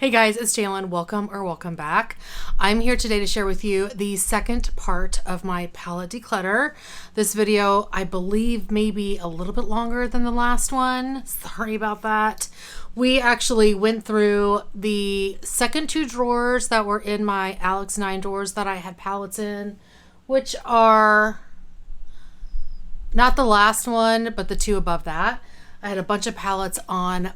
Hey guys, it's Jalen. Welcome back. I'm here today to share with you the second part of my palette declutter. This video, I believe, may be a little bit longer than the last one. Sorry about that. We actually went through the second two drawers that were in my Alex 9 drawers that I had palettes in, which are not the last one, but the two above that. I had a bunch of palettes on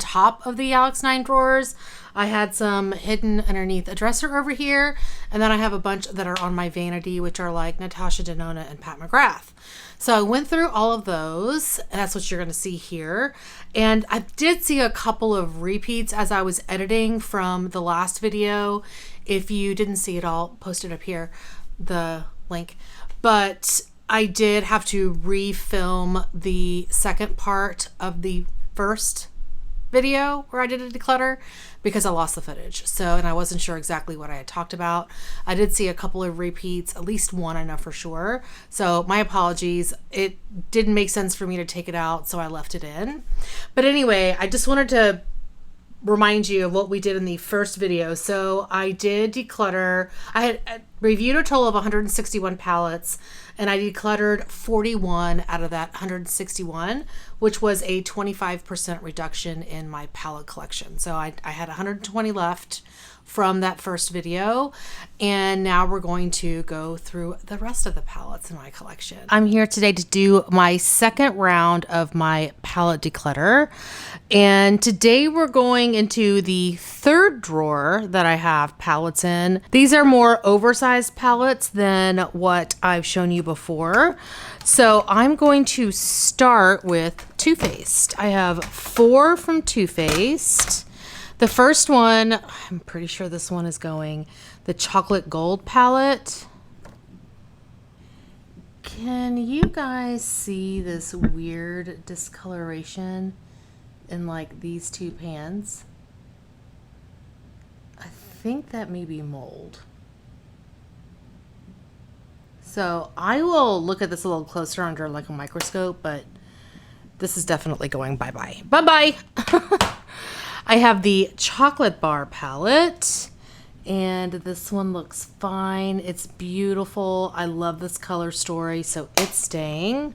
top of the Alex 9 drawers. I had some hidden underneath a dresser over here. And then I have a bunch that are on my vanity, which are like Natasha Denona and Pat McGrath. So I went through all of those. And that's what you're going to see here. And I did see a couple of repeats as I was editing from the last video. If you didn't see it, I'll post it up here, the link. But I did have to refilm the second part of the first video where I did a declutter because I lost the footage. And I wasn't sure exactly what I had talked about. I did see a couple of repeats, at least one I know for sure. So my apologies. It didn't make sense for me to take it out, so I left it in. But anyway, I just wanted to remind you of what we did in the first video. So I did declutter. I had reviewed a total of 161 palettes, and I decluttered 41 out of that 161, which was a 25% reduction in my palette collection. So I had 120 left from that first video, and now we're going to go through the rest of the palettes in my collection. I'm here today to do my second round of my palette declutter, and today we're going into the third drawer that I have palettes in. These are more oversized palettes than what I've shown you before. So I'm going to start with Too Faced. I have 4 from Too Faced. The first one, I'm pretty sure this one is going, the Chocolate Gold palette. Can you guys see this weird discoloration in like these two pans? I think that may be mold. So I will look at this a little closer under like a microscope, but this is definitely going bye-bye. Bye-bye! I have the Chocolate Bar palette, and this one looks fine. It's beautiful. I love this color story, so it's staying.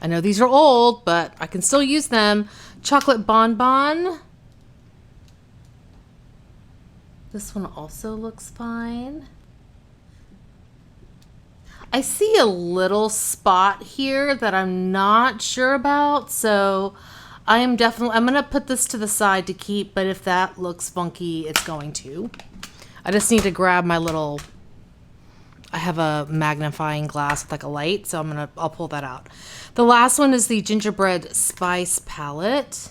I know these are old, but I can still use them. Chocolate Bonbon. This one also looks fine. I see a little spot here that I'm not sure about, so I'm going to put this to the side to keep, but if that looks funky, it's going to. I just need to grab my little, I have a magnifying glass with like a light, so I'll pull that out. The last one is the Gingerbread Spice palette.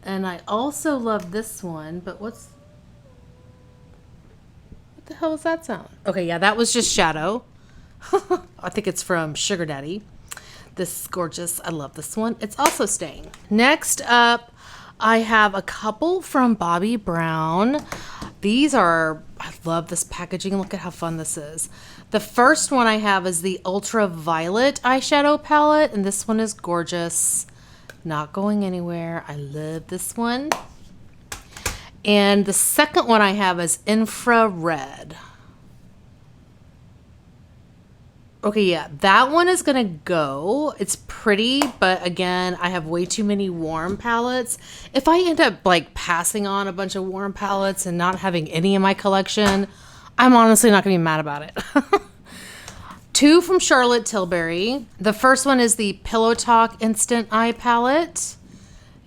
And I also love this one, but what the hell was that sound? Okay, yeah, that was just Shadow. I think it's from Sugar Daddy. This is gorgeous. I love this one. It's also staying. Next up, I have a couple from Bobbi Brown. These are, I love this packaging. Look at how fun this is. The first one I have is the Ultraviolet eyeshadow palette, and this one is gorgeous. Not going anywhere. I love this one. And the second one I have is Infrared. Okay, yeah, that one is gonna go. It's pretty, but again, I have way too many warm palettes. If I end up like passing on a bunch of warm palettes and not having any in my collection, I'm honestly not gonna be mad about it. 2 from Charlotte Tilbury. The first one is the Pillow Talk Instant Eye palette.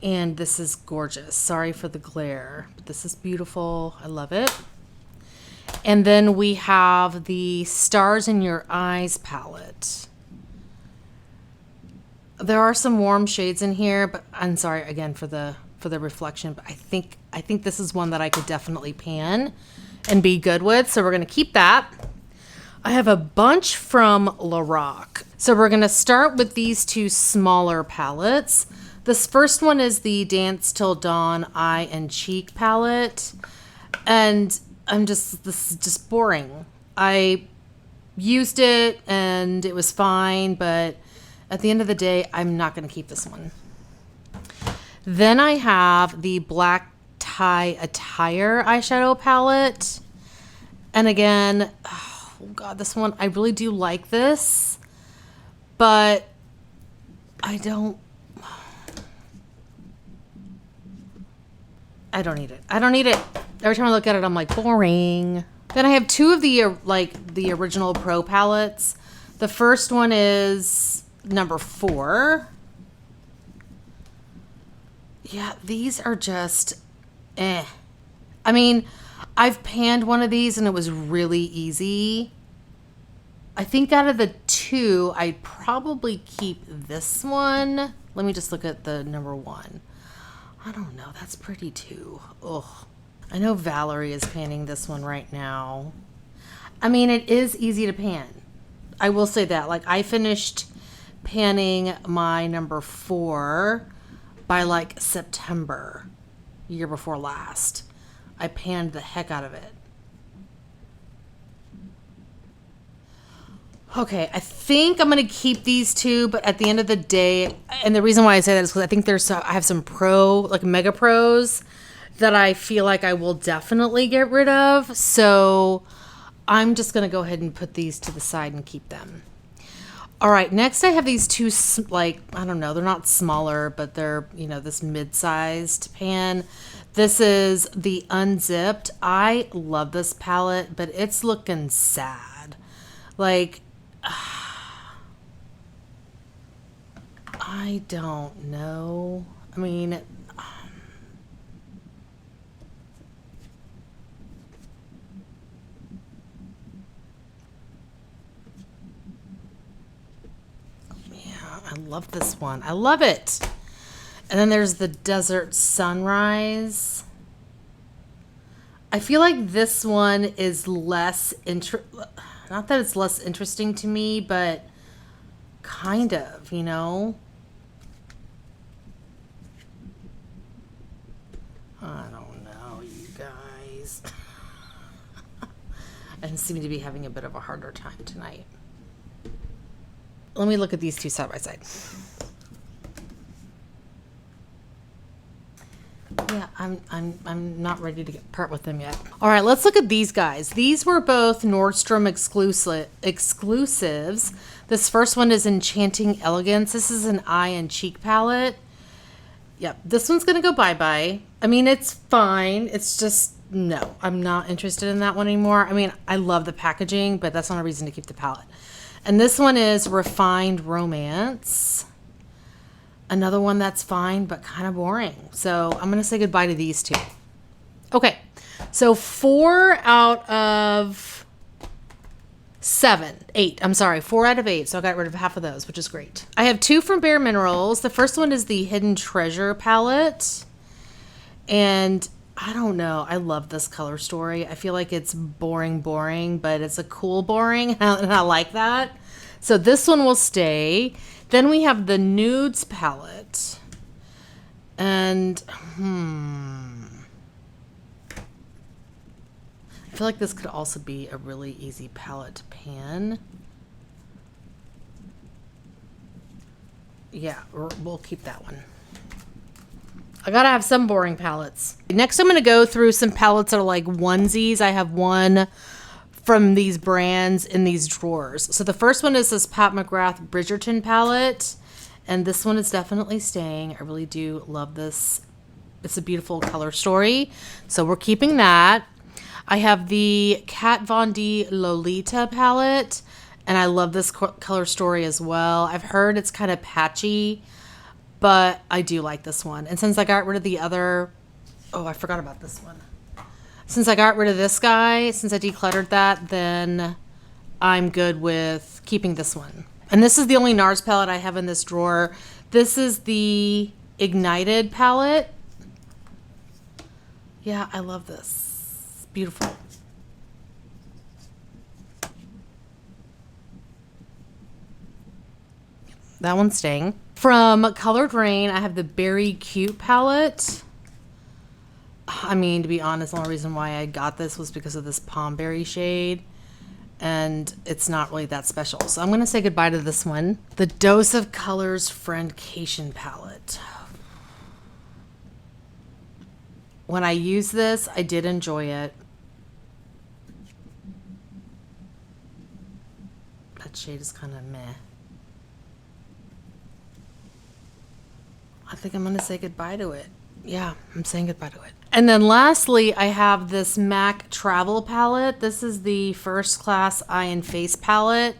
And this is gorgeous. Sorry for the glare, but this is beautiful. I love it. And then we have the Stars in Your Eyes palette. There are some warm shades in here, but I'm sorry again for the reflection, but I think this is one that I could definitely pan and be good with, so we're going to keep that. I have a bunch from Lorac. So we're going to start with these two smaller palettes. This first one is the Dance Till Dawn Eye and Cheek palette. And this is just boring. I used it and it was fine, but at the end of the day, I'm not going to keep this one. Then I have the Black High Attire eyeshadow palette. And again, oh God, this one, I really do like this, but I don't need it. I don't need it. Every time I look at it, I'm like, boring. Then I have two of the the original Pro palettes. The first one is number 4. Yeah, these are just eh. I mean, I've panned one of these and it was really easy. I think out of the two, I'd probably keep this one. Let me just look at the number 1. I don't know. That's pretty too. Ugh. I know Valerie is panning this one right now. I mean, it is easy to pan. I will say that. Like, I finished panning my number 4 by like September, year before last. I panned the heck out of it. Okay, I think I'm going to keep these two, but at the end of the day, and the reason why I say that is because I think I have some Mega Pros that I feel like I will definitely get rid of. So I'm just going to go ahead and put these to the side and keep them. All right, next I have these two, I don't know, they're not smaller, but they're, this mid-sized pan. This is the Unzipped. I love this palette, but it's looking sad. Like, I don't know. I mean, I love this one. I love it. And then there's the Desert Sunrise. I feel like this one is less not that it's less interesting to me, but kind of, I don't know, you guys. I seem to be having a bit of a harder time tonight. Let me look at these two side by side. Yeah, I'm not ready to part with them yet. All right, let's look at these guys. These were both Nordstrom exclusives. This first one is Enchanting Elegance. This is an eye and cheek palette. Yep, this one's gonna go bye-bye. I mean, it's fine. It's just, no, I'm not interested in that one anymore. I mean, I love the packaging, but that's not a reason to keep the palette. And this one is Refined Romance. Another one that's fine, but kind of boring. So I'm going to say goodbye to these two. Okay. So 4 out of 8. I'm sorry, 4 out of 8. So I got rid of half of those, which is great. I have 2 from Bare Minerals. The first one is the Hidden Treasure palette. And I don't know. I love this color story. I feel like it's boring, but it's a cool boring. And I like that. So this one will stay. Then we have the Nudes palette. And, I feel like this could also be a really easy palette to pan. Yeah, we'll keep that one. I gotta have some boring palettes. Next, I'm gonna go through some palettes that are like onesies. I have one from these brands in these drawers. So the first one is this Pat McGrath Bridgerton palette. And this one is definitely staying. I really do love this. It's a beautiful color story. So we're keeping that. I have the Kat Von D Lolita palette. And I love this color story as well. I've heard it's kind of patchy, but I do like this one. And since I got rid of the other, oh, I forgot about this one. Since I got rid of this guy, since I decluttered that, then I'm good with keeping this one. And this is the only NARS palette I have in this drawer. This is the Ignited palette. Yeah, I love this. It's beautiful. That one's staying. From Colored Rain, I have the Berry Cute palette. I mean, to be honest, the only reason why I got this was because of this Palmberry shade. And it's not really that special. So I'm going to say goodbye to this one. The Dose of Colors Friendcation palette. when I use this, I did enjoy it. That shade is kind of meh. I think I'm going to say goodbye to it. Yeah, I'm saying goodbye to it. And then lastly, I have this MAC Travel palette. This is the First Class Eye and Face palette.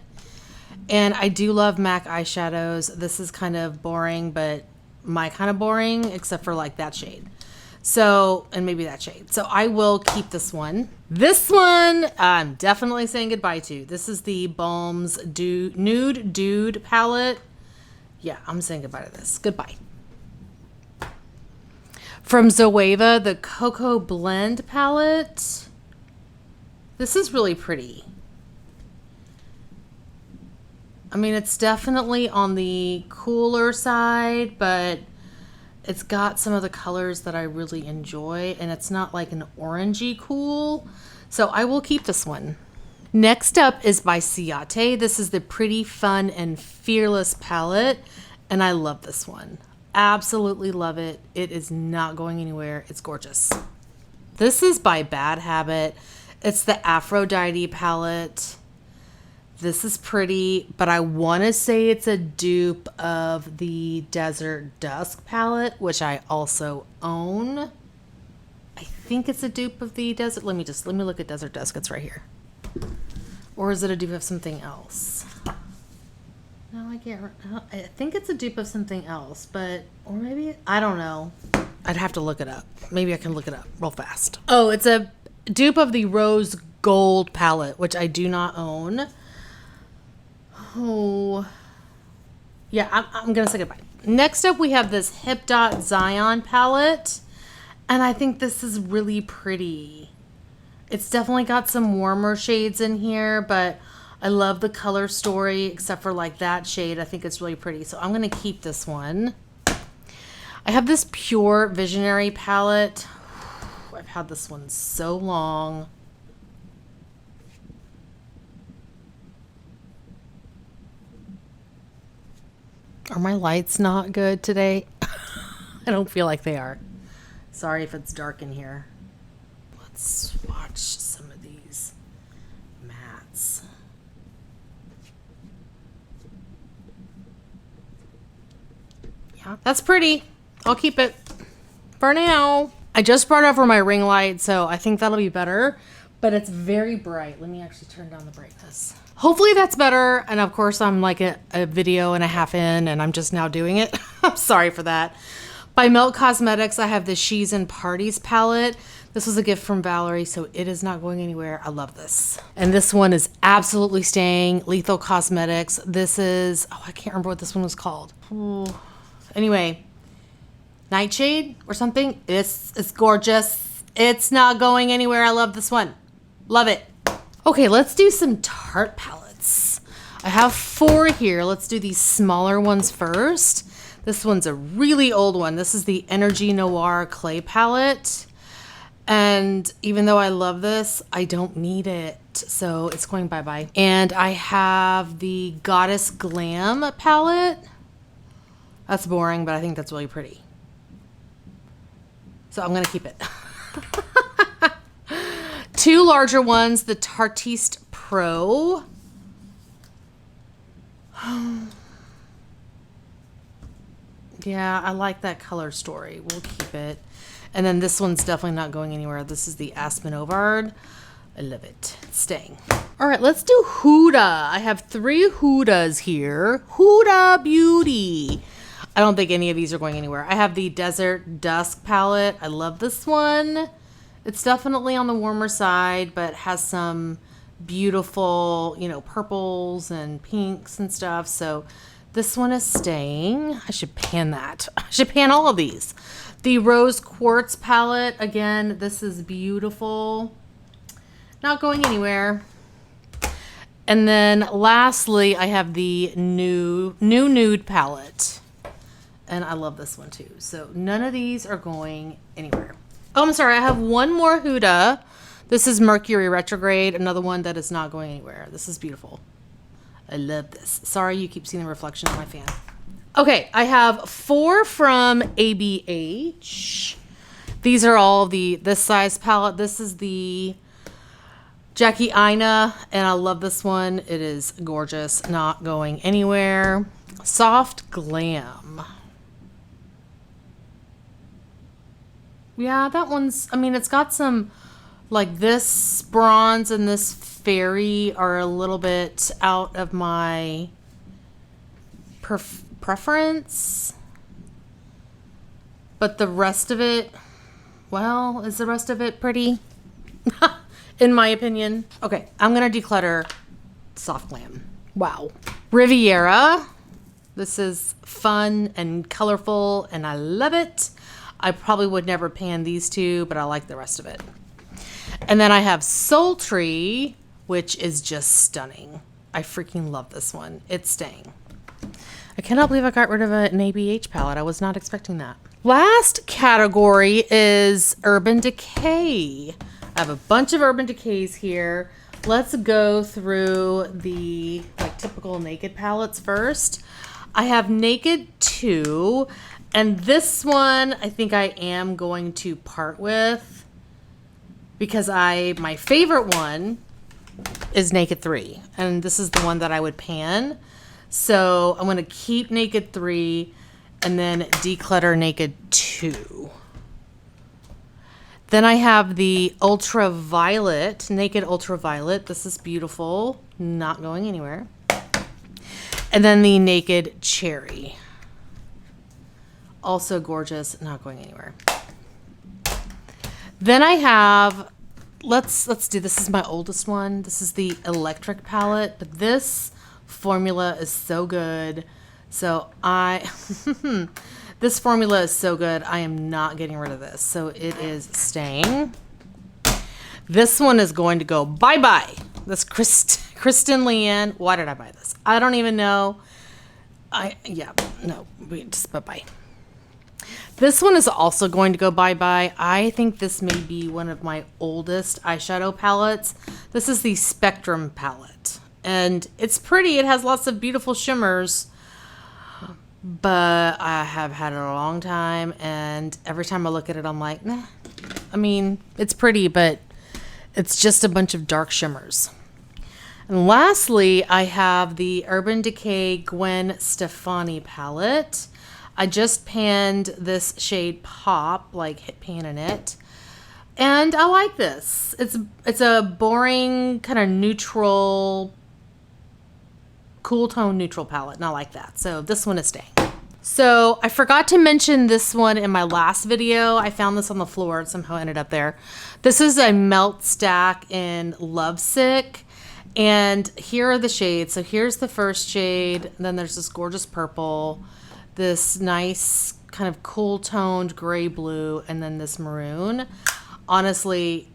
And I do love MAC eyeshadows. This is kind of boring, but my kind of boring, except for like that shade. So, and maybe that shade. So I will keep this one. This one, I'm definitely saying goodbye to. This is the Balm's Nude Dude palette. Yeah, I'm saying goodbye to this. Goodbye. From Zoeva, the Cocoa Blend palette. This is really pretty. I mean, it's definitely on the cooler side, but it's got some of the colors that I really enjoy, and it's not like an orangey cool. So I will keep this one. Next up is by Ciate. This is the Pretty Fun and Fearless palette, and I love this one. Absolutely love it. It is not going anywhere. It's gorgeous. This is by Bad Habit. It's the Aphrodite palette. This is pretty, but I want to say it's a dupe of the Desert Dusk palette, which I also own. I think it's a dupe of the Desert. Let me look at Desert Dusk. It's right here. Or is it a dupe of something else? No, I can't. I think it's a dupe of something else, but, or maybe, I don't know. I'd have to look it up. Maybe I can look it up real fast. Oh, it's a dupe of the Rose Gold palette, which I do not own. Oh, yeah, I'm going to say goodbye. Next up, we have this Hip Dot Zion palette, and I think this is really pretty. It's definitely got some warmer shades in here, but I love the color story, except for like that shade. I think it's really pretty, so I'm going to keep this one. I have this Pure Visionary palette. I've had this one so long. Are my lights not good today? I don't feel like they are. Sorry if it's dark in here. Let's swatch some of these mattes. Yeah, that's pretty. I'll keep it for now. I just brought over my ring light, so I think that'll be better, but it's very bright. Let me actually turn down the brightness. Hopefully that's better. And of course I'm like a video and a half in and I'm just now doing it. I'm sorry for that. By Melt Cosmetics, I have the She's and Parties palette. This was a gift from Valerie, so it is not going anywhere. I love this. And this one is absolutely staying. Lethal Cosmetics. This is, oh, I can't remember what this one was called. Ooh. Anyway, Nightshade or something. It's gorgeous. It's not going anywhere. I love this one. Love it. Okay, let's do some Tarte palettes. I have 4 here. Let's do these smaller ones first. This one's a really old one. This is the Energy Noir Clay palette. And even though I love this, I don't need it. So it's going bye-bye. And I have the Goddess Glam palette. That's boring, but I think that's really pretty. So I'm going to keep it. 2 larger ones, the Tartiste Pro. Yeah, I like that color story. We'll keep it. And then this one's definitely not going anywhere. This is the Aspen Ovard. I love it. It's staying. All right, let's do Huda. I have 3 Hudas here. Huda Beauty. I don't think any of these are going anywhere. I have the Desert Dusk palette. I love this one. It's definitely on the warmer side, but has some beautiful, you know, purples and pinks and stuff. So this one is staying. I should pan that. I should pan all of these. The Rose Quartz palette. Again, this is beautiful. Not going anywhere. And then lastly, I have the new Nude palette. And I love this one too. So none of these are going anywhere. Oh, I'm sorry. I have one more Huda. This is Mercury Retrograde. Another one that is not going anywhere. This is beautiful. I love this. Sorry you keep seeing the reflection of my fan. Okay, I have 4 from ABH. These are all this size palette. This is the Jackie Aina, and I love this one. It is gorgeous, not going anywhere. Soft Glam. Yeah, that one's, I mean, it's got some, like this bronze and this fairy are a little bit out of my preference. But the rest of it, well, is the rest of it pretty? In my opinion. Okay, I'm going to declutter Soft Glam. Wow. Riviera. This is fun and colorful, and I love it. I probably would never pan these two, but I like the rest of it. And then I have Sultry, which is just stunning. I freaking love this one. It's staying. I cannot believe I got rid of an ABH palette. I was not expecting that. Last category is Urban Decay. I have a bunch of Urban Decays here. Let's go through the typical Naked palettes first. I have Naked 2, and this one I think I am going to part with because my favorite one is Naked 3, and this is the one that I would pan. So I'm going to keep Naked 3 and then declutter Naked 2. Then I have the Ultraviolet, Naked Ultraviolet. This is beautiful, not going anywhere. And then the Naked Cherry. Also gorgeous, not going anywhere. Then I have, let's do, this is my oldest one. This is the Electric palette, but this formula is so good. So this formula is so good, I am not getting rid of this. So it is staying. This one is going to go bye-bye. This Kristen Leanne. Why did I buy this? I don't even know. Just bye-bye. This one is also going to go bye-bye. I think this may be one of my oldest eyeshadow palettes. This is the Spectrum palette. And it's pretty. It has lots of beautiful shimmers. But I have had it a long time, and every time I look at it, I'm like, nah. I mean, it's pretty, but it's just a bunch of dark shimmers. And lastly, I have the Urban Decay Gwen Stefani palette. I just panned this shade Pop, hit pan in it. And I like this. It's a boring, kind of neutral, cool tone neutral palette, and I like that. So this one is staying. So I forgot to mention this one in my last video. I found this on the floor and somehow ended up there. This is a Melt Stack in Lovesick. And here are the shades. So here's the first shade. Then there's this gorgeous purple, this nice kind of cool toned gray blue, and then this maroon. Honestly,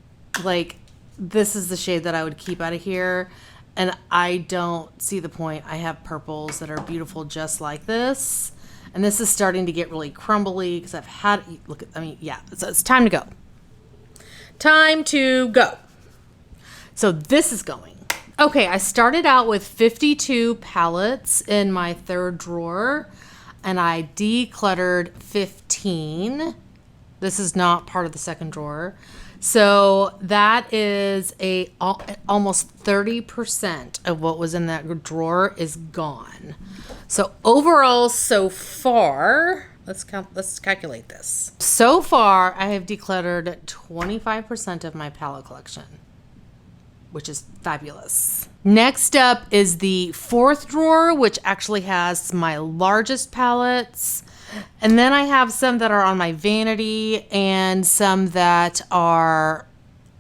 this is the shade that I would keep out of here. And I don't see the point. I have purples that are beautiful just like this. And this is starting to get really crumbly because it's time to go. Time to go. So this is going. Okay, I started out with 52 palettes in my third drawer, and I decluttered 15. This is not part of the second drawer. So that is almost 30% of what was in that drawer is gone. So overall, so far, let's calculate this. So far, I have decluttered 25% of my palette collection, which is fabulous. Next up is the fourth drawer, which actually has my largest palettes. And then I have some that are on my vanity and some that are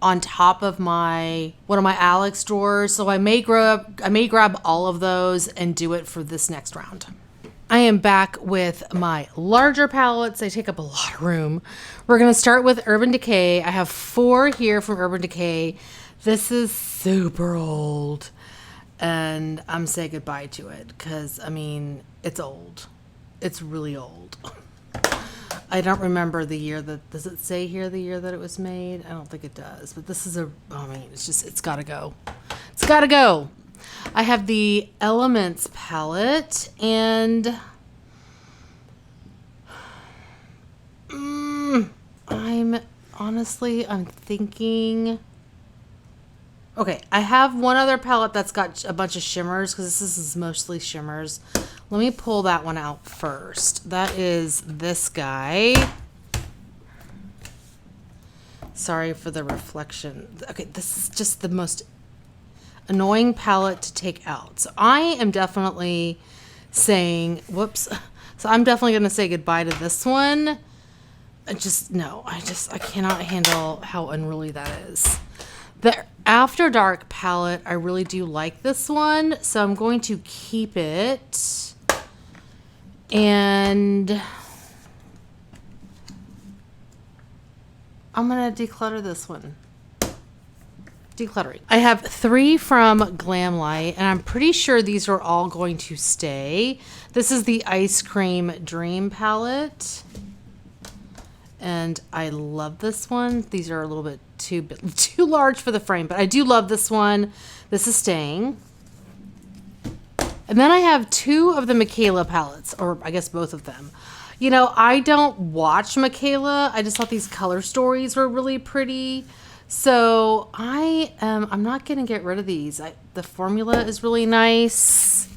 on top of one of my Alex drawers. So I may grab all of those and do it for this next round. I am back with my larger palettes. They take up a lot of room. We're going to start with Urban Decay. I have 4 here from Urban Decay. This is super old, and I'm saying goodbye to it because, it's old. It's really old. I don't remember the year does it say here the year that it was made? I don't think it does, but this is it's gotta go. It's gotta go. I have the Elements palette, and I'm honestly, I'm thinking... Okay, I have one other palette that's got a bunch of shimmers because this is mostly shimmers. Let me pull that one out first. That is this guy. Sorry for the reflection. Okay, this is just the most annoying palette to take out. So I am definitely saying, whoops. So I'm definitely going to say goodbye to this one. I cannot handle how unruly that is. The After Dark palette, I really do like this one. So I'm going to keep it. And I'm going to declutter this one. Decluttering. I have 3 from Glamlight, and I'm pretty sure these are all going to stay. This is the Ice Cream Dream palette. And I love this one. These are a little bit too large for the frame, but I do love this one. This is staying. And then I have 2 of the Michaela palettes, or I guess both of them. You know, I don't watch Michaela. I just thought these color stories were really pretty. So I'm not going to get rid of these. The formula is really nice.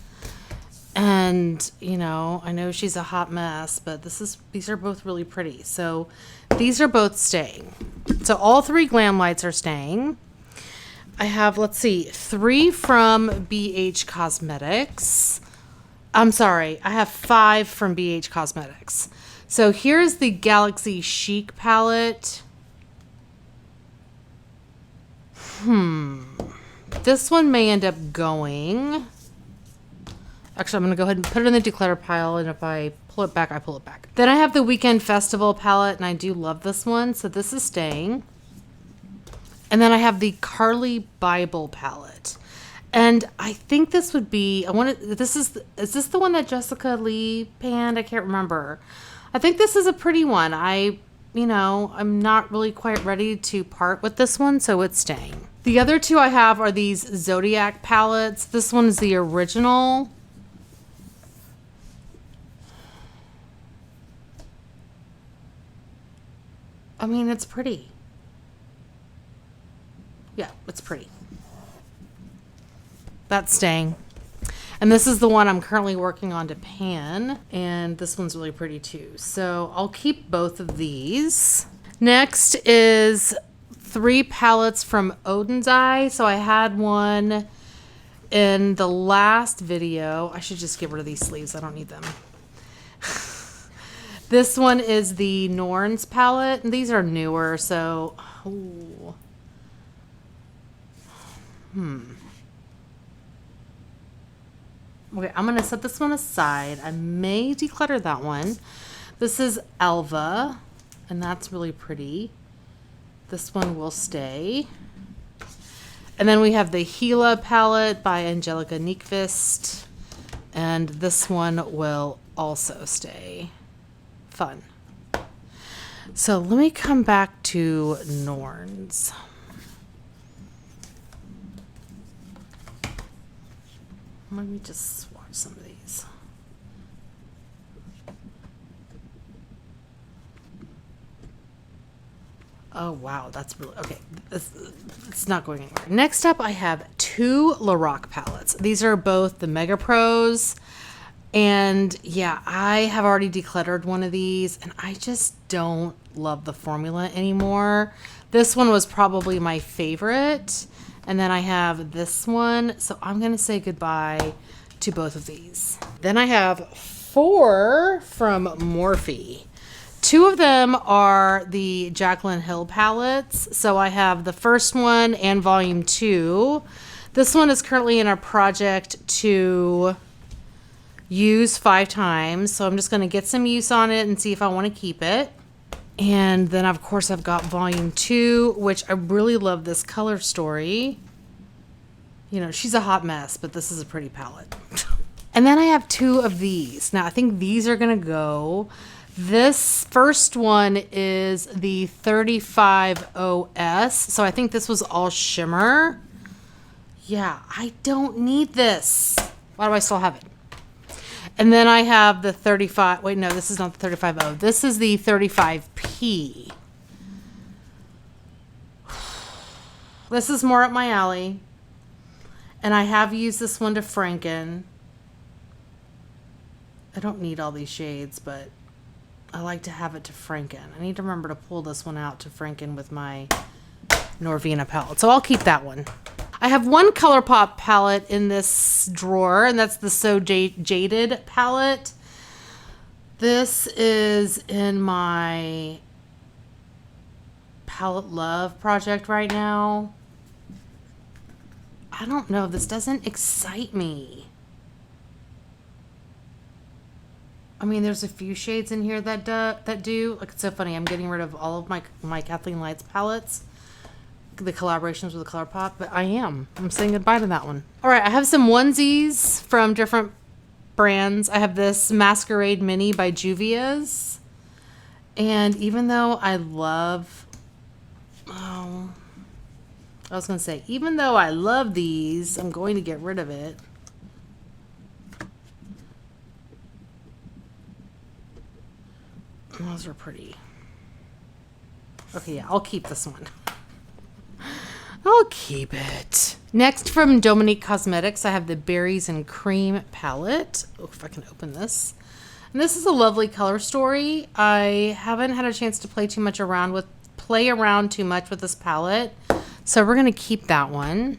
And, you know, I know she's a hot mess, but these are both really pretty. So these are both staying. So all 3 Glamlights are staying. I have, let's see, 3 from BH Cosmetics. I'm sorry, I have 5 from BH Cosmetics. So here's the Galaxy Chic palette. This one may end up going. Actually, I'm going to go ahead and put it in the declutter pile, and if I pull it back, I pull it back. Then I have the Weekend Festival palette, and I do love this one, so this is staying. And then I have the Carly Bible palette. And I think this would be, is this the one that Jessica Lee panned? I can't remember. I think this is a pretty one. I'm not really quite ready to part with this one, so it's staying. The other 2 I have are these Zodiac palettes. This one is the original. I mean, it's pretty. Yeah, it's pretty. That's staying. And this is the one I'm currently working on to pan. And this one's really pretty too. So I'll keep both of these. Next is 3 palettes from Odin's Eye. So I had one in the last video. I should just get rid of these sleeves. I don't need them. This one is the Norns palette. And these are newer. So, Okay, I'm going to set this one aside. I may declutter that one. This is Elva, and that's really pretty. This one will stay. And then we have the Gila palette by Angelica Nyqvist, and this one will also stay. Fun. So let me come back to Norns. Let me just swatch some of these. Oh, wow. That's really... Okay. It's not going anywhere. Next up, I have 2 Lorac palettes. These are both the Mega Pros. And, yeah, I have already decluttered one of these. And I just don't love the formula anymore. This one was probably my favorite. And then I have this one. So I'm going to say goodbye to both of these. Then I have 4 from Morphe. 2 of them are the Jaclyn Hill palettes. So I have the first one and volume 2. This one is currently in a project to use 5 times. So I'm just going to get some use on it and see if I want to keep it. And then, of course, I've got volume 2, which I really love this color story. You know, she's a hot mess, but this is a pretty palette. And then I have 2 of these. Now, I think these are going to go. This first one is the 35OS. So I think this was all shimmer. Yeah, I don't need this. Why do I still have it? And then I have the 35. Wait, no, this is not the 35O. This is the 35P. This is more up my alley. And I have used this one to Franken. I don't need all these shades, but I like to have it to Franken. I need to remember to pull this one out to Franken with my Norvina palette. So I'll keep that one. I have one ColourPop palette in this drawer, and that's the So Jaded palette. This is in my Palette Love project right now. I don't know. This doesn't excite me. I mean, there's a few shades in here that do. Like, it's so funny. I'm getting rid of all of my Kathleen Lights palettes, the collaborations with the ColourPop, but I'm saying goodbye to that one. All right, I have some onesies from different brands. I have this Masquerade Mini by Juvia's, and even though I love, even though I love these, I'm going to get rid of it. Those are pretty. Okay, yeah, I'll keep this one. I'll keep it. Next, from Dominique Cosmetics, I have the Berries and Cream palette. Oh, if I can open this. And this is a lovely color story. I haven't had a chance to play around too much with this palette, so we're gonna keep that one.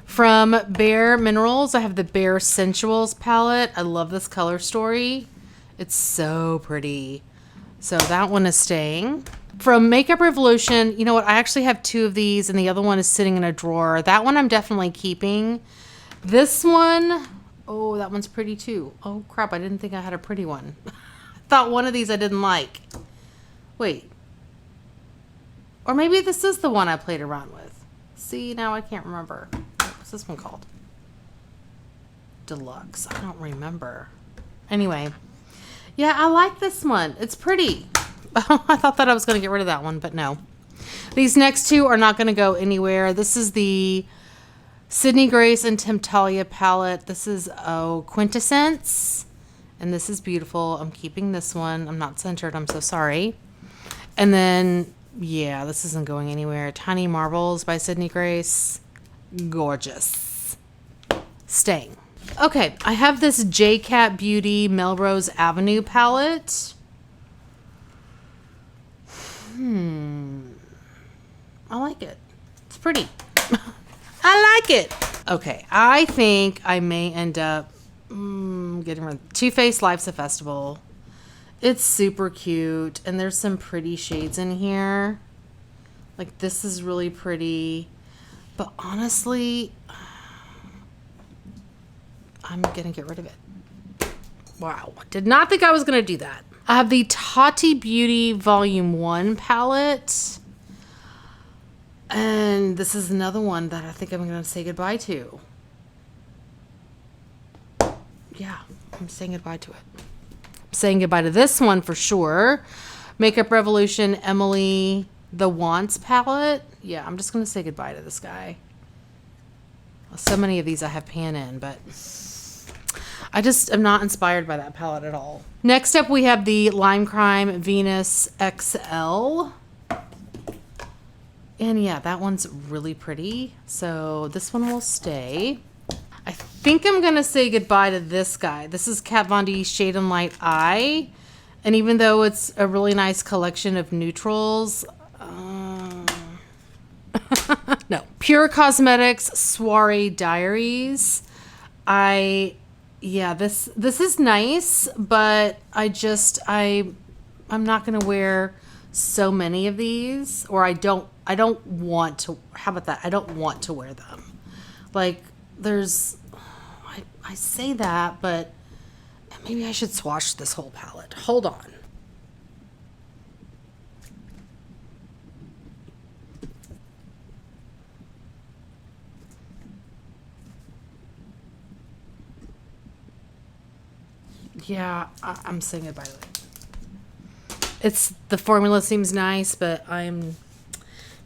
From Bare Minerals, I have the Bare Sensuals palette. I love this color story. It's so pretty. So that one is staying. From Makeup Revolution, you know what? I actually have two of these, and the other one is sitting in a drawer. That one I'm definitely keeping. This one, oh, that one's pretty too. Oh, crap. I didn't think I had a pretty one. I thought one of these I didn't like. Wait. Or maybe this is the one I played around with. See, now I can't remember. What's this one called? Deluxe. I don't remember. Anyway. Yeah, I like this one. It's pretty. I thought that I was going to get rid of that one, but no. These next two are not going to go anywhere. This is the Sydney Grace and Temptalia palette. This is Quintessence, and this is beautiful. I'm keeping this one. I'm not centered. I'm so sorry. And then, yeah, this isn't going anywhere. Tiny Marbles by Sydney Grace. Gorgeous. Staying. Okay, I have this J-Cat Beauty Melrose Avenue palette. I like it. It's pretty. I like it. Okay, I think I may end up getting rid of Too Faced Life's a Festival. It's super cute, and there's some pretty shades in here. Like, this is really pretty. But honestly, I'm going to get rid of it. Wow. Did not think I was going to do that. I have the Tati Beauty Volume 1 palette. And this is another one that I think I'm going to say goodbye to. Yeah, I'm saying goodbye to it. I'm saying goodbye to this one for sure. Makeup Revolution Emily the Wants palette. Yeah, I'm just going to say goodbye to this guy. So many of these I have pan in, but I just am not inspired by that palette at all. Next up, we have the Lime Crime Venus XL. And yeah, that one's really pretty. So this one will stay. I think I'm going to say goodbye to this guy. This is Kat Von D Shade and Light Eye. And even though it's a really nice collection of neutrals, no. Pure Cosmetics Soiree Diaries. Yeah, this is nice, but I'm not going to wear so many of these, or I don't want to. How about that? I don't want to wear them. Like, I say that, but maybe I should swatch this whole palette. Hold on. Yeah, I'm saying goodbye to it. The formula seems nice, but I'm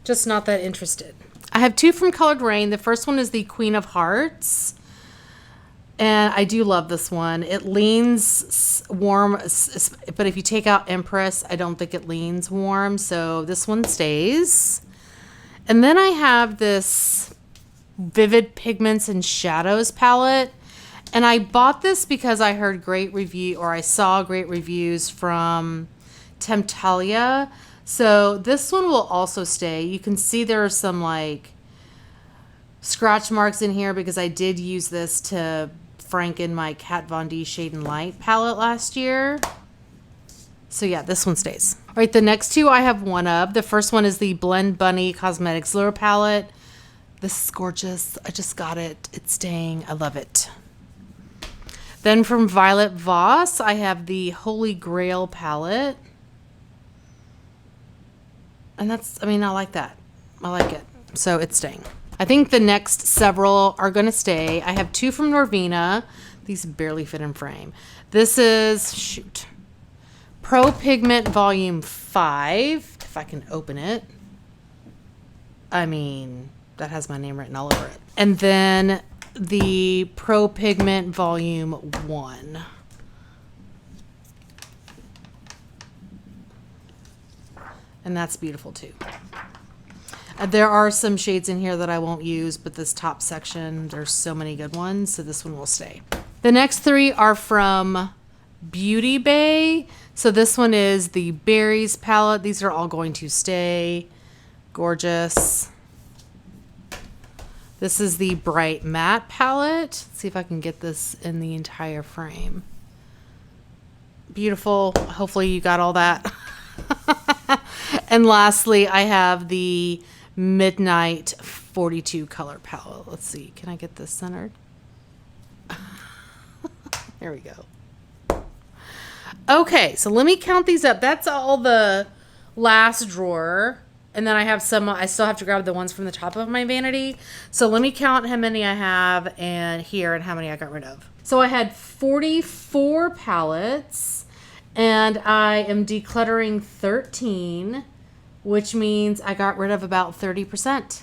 just not that interested. I have two from Colored Rain. The first one is the Queen of Hearts. And I do love this one. It leans warm, but if you take out Empress, I don't think it leans warm. So this one stays. And then I have this Vivid Pigments and Shadows palette. And I bought this because I heard I saw great reviews from Temptalia. So this one will also stay. You can see there are some like scratch marks in here because I did use this to franken my Kat Von D Shade and Light palette last year. So yeah, this one stays. All right, the next two I have one of. The first one is the Blend Bunny Cosmetics Lure palette. This is gorgeous. I just got it. It's staying. I love it. Then from Violet Voss, I have the Holy Grail palette. And that's, I like that. I like it. So it's staying. I think the next several are going to stay. I have two from Norvina. These barely fit in frame. This is, Pro Pigment Volume 5. If I can open it. That has my name written all over it. And then the Pro Pigment Volume 1. And that's beautiful too. There are some shades in here that I won't use, but this top section, there's so many good ones, so this one will stay. The next three are from Beauty Bay. So this one is the Berries palette. These are all going to stay. Gorgeous. This is the Bright Matte palette. Let's see if I can get this in the entire frame. Beautiful. Hopefully you got all that. And lastly, I have the Midnight 42 color palette. Let's see. Can I get this centered? There we go. Okay, so let me count these up. That's all the last drawer. And then I have some, I still have to grab the ones from the top of my vanity. So let me count how many I have and how many I got rid of. So I had 44 palettes and I am decluttering 13, which means I got rid of about 30%,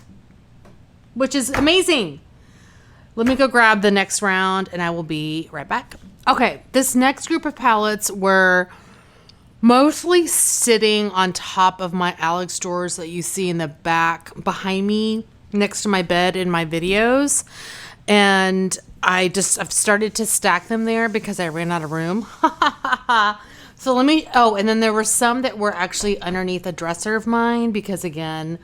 which is amazing. Let me go grab the next round and I will be right back. Okay, this next group of palettes were mostly sitting on top of my Alex drawers that you see in the back behind me next to my bed in my videos. And I've started to stack them there because I ran out of room. So and then there were some that were actually underneath a dresser of mine because again,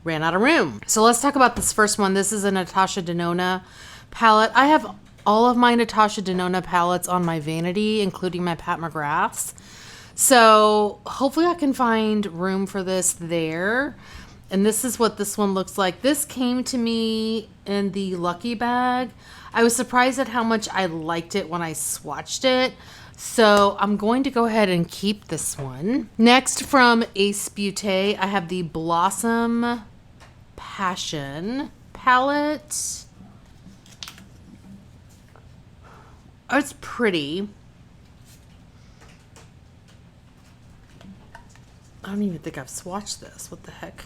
ran out of room. So let's talk about this first one. This is a Natasha Denona palette. I have all of my Natasha Denona palettes on my vanity, including my Pat McGrath's. So hopefully I can find room for this there. And this is what this one looks like. This came to me in the Lucky Bag. I was surprised at how much I liked it when I swatched it. So I'm going to go ahead and keep this one. Next from Ace Beauté, I have the Blossom Passion palette. Oh, it's pretty. I don't even think I've swatched this. What the heck?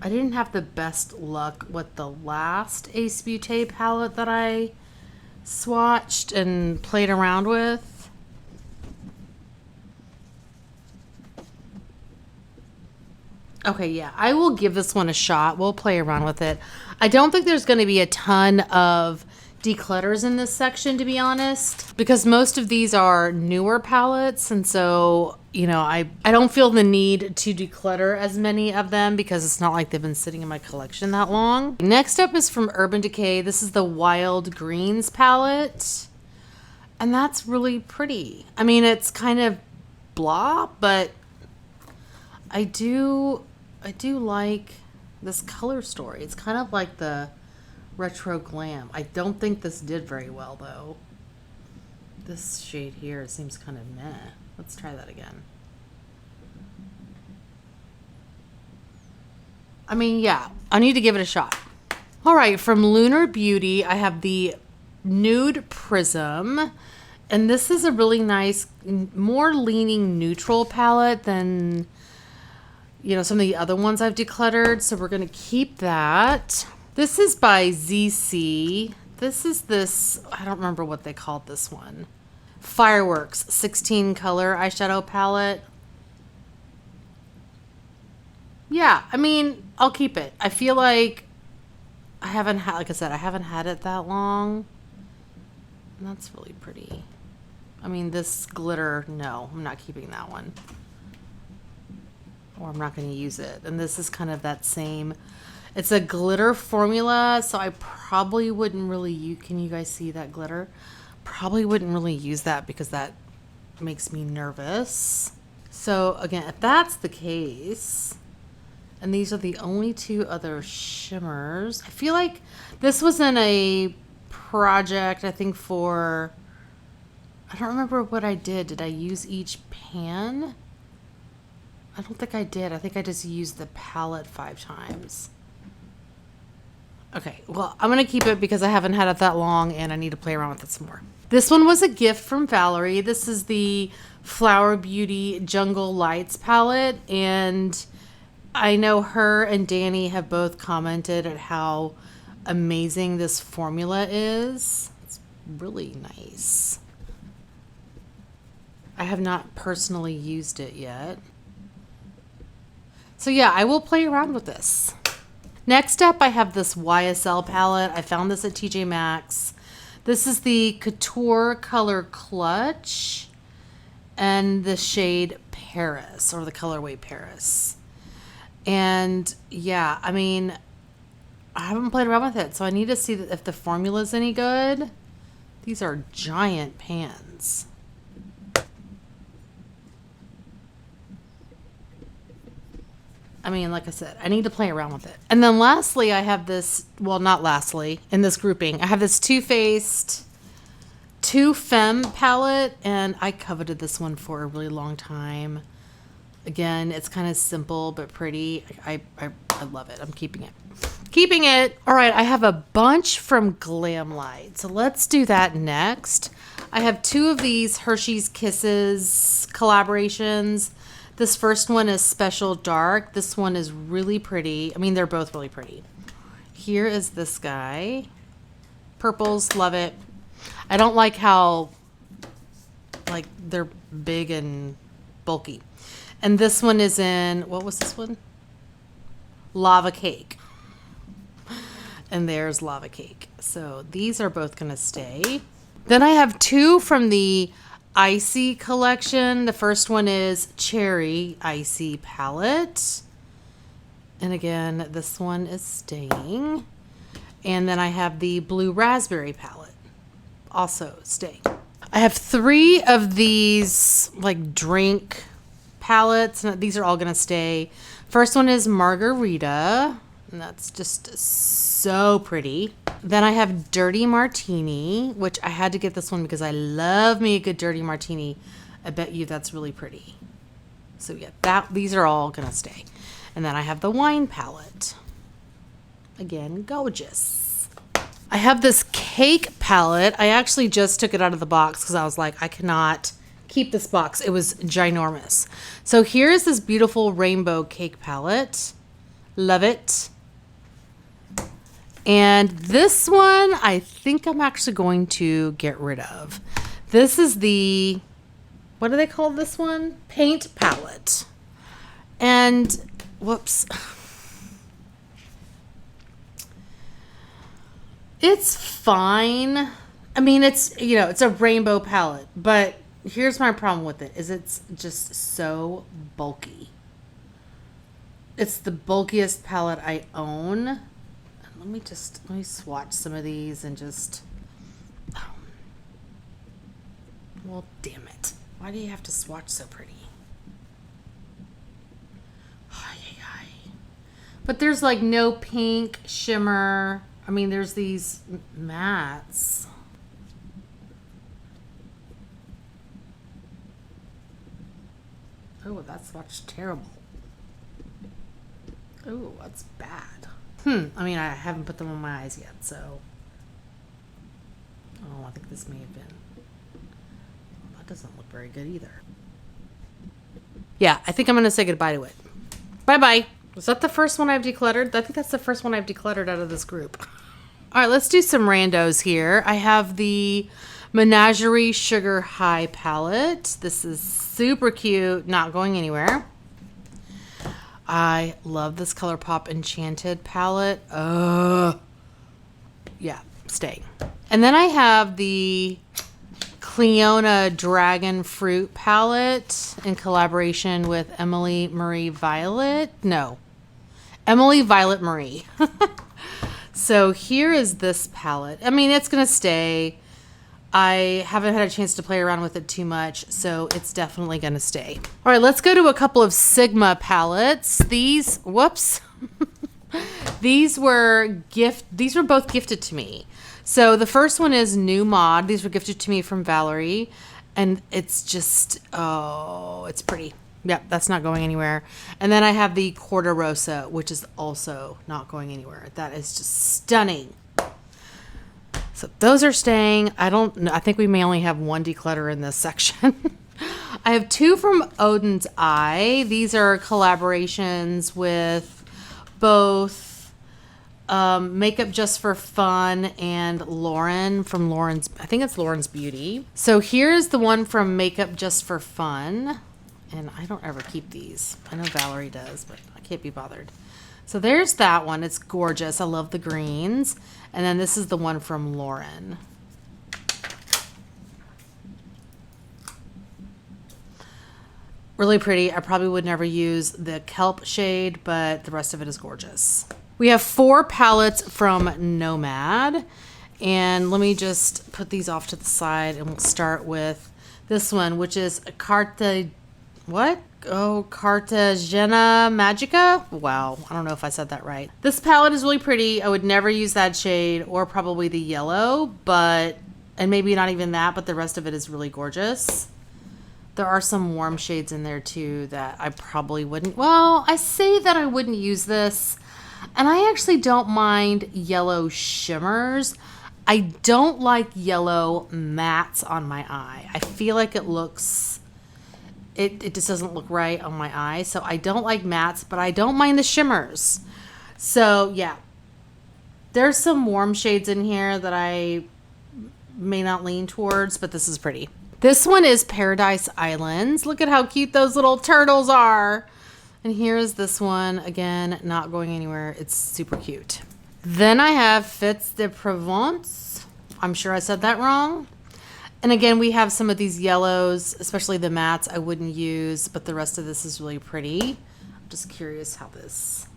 I didn't have the best luck with the last Ace Beauté palette that I swatched and played around with. Okay, yeah, I will give this one a shot. We'll play around with it. I don't think there's going to be a ton of declutters in this section, to be honest, because most of these are newer palettes, and so I don't feel the need to declutter as many of them because it's not like they've been sitting in my collection that long. Next up is from Urban Decay. This is the Wild Greens palette, and that's really pretty. It's kind of blah, but I do like this color story. It's kind of like the retro glam. I don't think this did very well though. This shade here, it seems kind of meh. Let's try that again. Yeah, I need to give it a shot. All right, from Lunar Beauty, I have the Nude Prism. And this is a really nice, more leaning neutral palette than, some of the other ones I've decluttered. So we're going to keep that. This is by ZC. This is this, I don't remember what they called this one. Fireworks 16 color eyeshadow palette. Yeah, I mean, I'll keep it. I feel like I haven't had, like I said, I haven't had it that long. And that's really pretty. I mean, this glitter, no, I'm not keeping that one. Or I'm not going to use it. And this is kind of that same, it's a glitter formula, so I probably wouldn't really, can you guys see that glitter? Probably wouldn't really use that because that makes me nervous. So again, if that's the case, and these are the only two other shimmers, I feel like this was in a project, I think for, I don't remember what I did. Did I use each pan? I don't think I did. I think I just used the palette 5 times. Okay, well, I'm going to keep it because I haven't had it that long and I need to play around with it some more. This one was a gift from Valerie. This is the Flower Beauty Jungle Lights palette, and I know her and Danny have both commented at how amazing this formula is. It's really nice. I have not personally used it yet. So yeah, I will play around with this. Next up, I have this YSL palette. I found this at TJ Maxx. This is the Couture Color Clutch and the shade Paris, or the colorway Paris. And yeah, I mean, I haven't played around with it, so I need to see if the formula is any good. These are giant pans. I mean, like I said, I need to play around with it. And then lastly, I have this, well, not lastly, in this grouping, I have this Too Faced Too Femme palette, and I coveted this one for a really long time. Again, it's kind of simple but pretty. I love it. I'm keeping it. Keeping it. All right, I have a bunch from Glamlight, so let's do that next. I have 2 of these Hershey's Kisses collaborations. This first one is Special Dark. This one is really pretty. I mean, they're both really pretty. Here is this guy. Purples, love it. I don't like how, like, they're big and bulky. And this one is in, what was this one? Lava Cake. And there's Lava Cake. So these are both going to stay. Then I have 2 from the Icy collection. The first one is Cherry Icy palette. And again, this one is staying. And then I have the Blue Raspberry palette. Also staying. I have 3 of these like drink palettes. And these are all going to stay. First one is Margarita. And that's just so pretty. Then I have Dirty Martini, which I had to get this one because I love me a good Dirty Martini. I bet you that's really pretty. So yeah, these are all gonna stay. And then I have the Wine palette. Again, gorgeous. I have this Cake palette. I actually just took it out of the box because I was like, I cannot keep this box. It was ginormous. So here is this beautiful rainbow cake palette. Love it. And this one, I think I'm actually going to get rid of. This is the, what do they call this one? Paint palette. And, whoops. It's fine. I mean, it's, you know, it's a rainbow palette. But here's my problem with it, is it's just so bulky. It's the bulkiest palette I own. Let me swatch some of these and just, well, damn it. Why do you have to swatch so pretty? But there's like no pink shimmer. I mean, there's these mattes. Oh, that swatched terrible. Oh, that's bad. I mean, I haven't put them on my eyes yet, so. Oh, I think this may have been. Well, that doesn't look very good either. Yeah, I think I'm going to say goodbye to it. Bye-bye. Was that the first one I've decluttered? I think that's the first one I've decluttered out of this group. All right, let's do some randos here. I have the Menagerie Sugar High palette. This is super cute, not going anywhere. I love this ColourPop Enchanted palette. Yeah, staying. And then I have the Cleona Dragon Fruit palette in collaboration with Emily Marie Violet. No, Emily Violet Marie. So here is this palette. I mean, it's going to stay. I haven't had a chance to play around with it too much, so it's definitely going to stay. All right, let's go to a couple of Sigma palettes. These, whoops. These were both gifted to me. So the first one is New Mod. These were gifted to me from Valerie, and it's just, oh, it's pretty. Yep, that's not going anywhere. And then I have the Corda Rosa, which is also not going anywhere. That is just stunning. So those are staying. I don't know. I think we may only have one declutter in this section. I have two from Odin's Eye. These are collaborations with both Makeup Just for Fun and Lauren from Lauren's, I think it's Lauren's Beauty. So here's the one from Makeup Just for Fun. And I don't ever keep these. I know Valerie does, but I can't be bothered. So there's that one. It's gorgeous. I love the greens. And then this is the one from Lauren. Really pretty. I probably would never use the Kelp shade, but the rest of it is gorgeous. We have 4 palettes from Nomad. And let me just put these off to the side, and we'll start with this one, which is Cartagena Magica? Wow, I don't know if I said that right. This palette is really pretty. I would never use that shade, or probably the yellow, and maybe not even that, but the rest of it is really gorgeous. There are some warm shades in there too that I probably wouldn't. Well, I say that I wouldn't use this, and I actually don't mind yellow shimmers. I don't like yellow mattes on my eye. I feel like it looks... It just doesn't look right on my eye. So I don't like mattes, but I don't mind the shimmers. So yeah, there's some warm shades in here that I may not lean towards, but this is pretty. This one is Paradise Islands. Look at how cute those little turtles are. And here's this one, again, not going anywhere. It's super cute. Then I have Fits de Provence. I'm sure I said that wrong. And again, we have some of these yellows, especially the mattes I wouldn't use, but the rest of this is really pretty. I'm just curious how this...